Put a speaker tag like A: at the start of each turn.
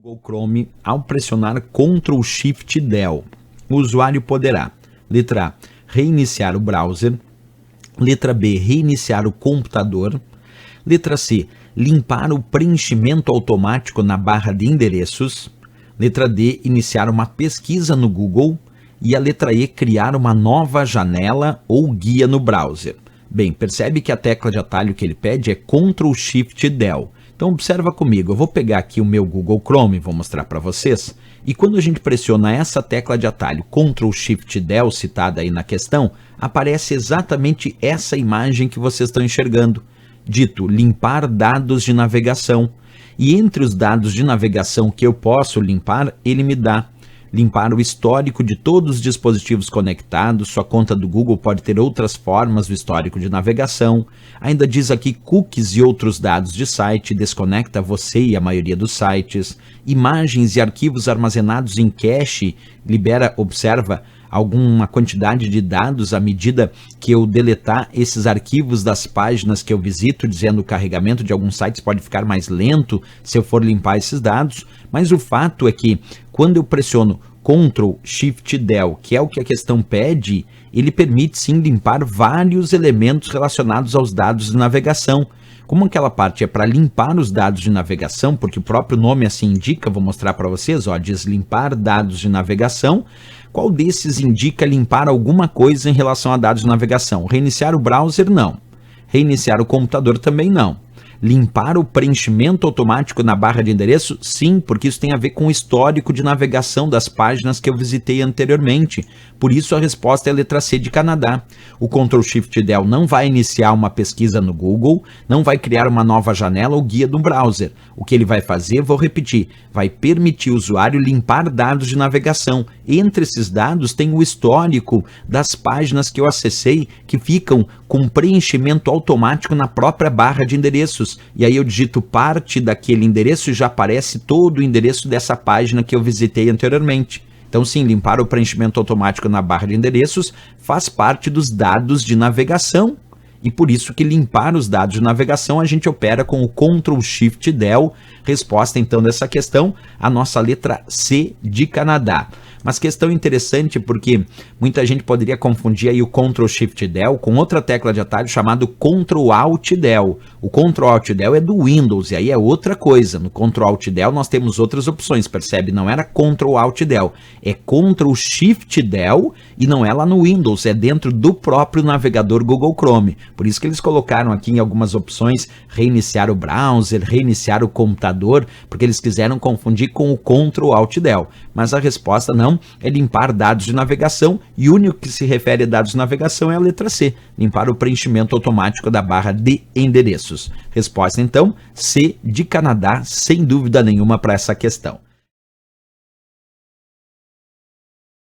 A: Google Chrome, ao pressionar Ctrl Shift Del, o usuário poderá, letra A, reiniciar o browser, letra B, reiniciar o computador, letra C, limpar o preenchimento automático na barra de endereços, letra D, iniciar uma pesquisa no Google e a letra E, criar uma nova janela ou guia no browser. Bem, percebe que a tecla de atalho que ele pede é Ctrl Shift Del. Então observa comigo, eu vou pegar aqui o meu Google Chrome, vou mostrar para vocês, e quando a gente pressiona essa tecla de atalho Ctrl Shift Del, citada aí na questão, aparece exatamente essa imagem que vocês estão enxergando, dito limpar dados de navegação. E entre os dados de navegação que eu posso limpar, ele me dá limpar o histórico de todos os dispositivos conectados. Sua conta do Google pode ter outras formas do histórico de navegação. Ainda diz aqui cookies e outros dados de site, desconecta você e a maioria dos sites. Imagens e arquivos armazenados em cache, libera, observa, alguma quantidade de dados à medida que eu deletar esses arquivos das páginas que eu visito, dizendo que o carregamento de alguns sites pode ficar mais lento se eu for limpar esses dados, mas o fato é que quando eu pressiono Ctrl Shift Del, que é o que a questão pede, ele permite sim limpar vários elementos relacionados aos dados de navegação. Como aquela parte é para limpar os dados de navegação, porque o próprio nome assim indica, vou mostrar para vocês, ó, diz limpar dados de navegação. Qual desses indica limpar alguma coisa em relação a dados de navegação? Reiniciar o browser, não. Reiniciar o computador, também não. Limpar o preenchimento automático na barra de endereço? Sim, porque isso tem a ver com o histórico de navegação das páginas que eu visitei anteriormente. Por isso a resposta é a letra C de Canadá. O Ctrl Shift Del não vai iniciar uma pesquisa no Google, não vai criar uma nova janela ou guia do browser. O que ele vai fazer, vou repetir, vai permitir o usuário limpar dados de navegação. Entre esses dados tem o histórico das páginas que eu acessei, que ficam com preenchimento automático na própria barra de endereços. E aí eu digito parte daquele endereço e já aparece todo o endereço dessa página que eu visitei anteriormente. Então sim, limpar o preenchimento automático na barra de endereços faz parte dos dados de navegação. E por isso que limpar os dados de navegação a gente opera com o Ctrl Shift Del. Resposta então dessa questão, a nossa letra C de Canadá. Mas questão interessante porque muita gente poderia confundir aí o Ctrl Shift Del com outra tecla de atalho chamado Ctrl Alt Del. O Ctrl Alt Del é do Windows e aí é outra coisa. No Ctrl Alt Del nós temos outras opções, percebe? Não era Ctrl Alt Del, é Ctrl Shift Del e não é lá no Windows, é dentro do próprio navegador Google Chrome. Por isso que eles colocaram aqui em algumas opções reiniciar o browser, reiniciar o computador, porque eles quiseram confundir com o Ctrl Alt Del. Mas a resposta não, é limpar dados de navegação e o único que se refere a dados de navegação é a letra C, limpar o preenchimento automático da barra de endereços. Resposta então, C de Canadá, sem dúvida nenhuma para essa questão.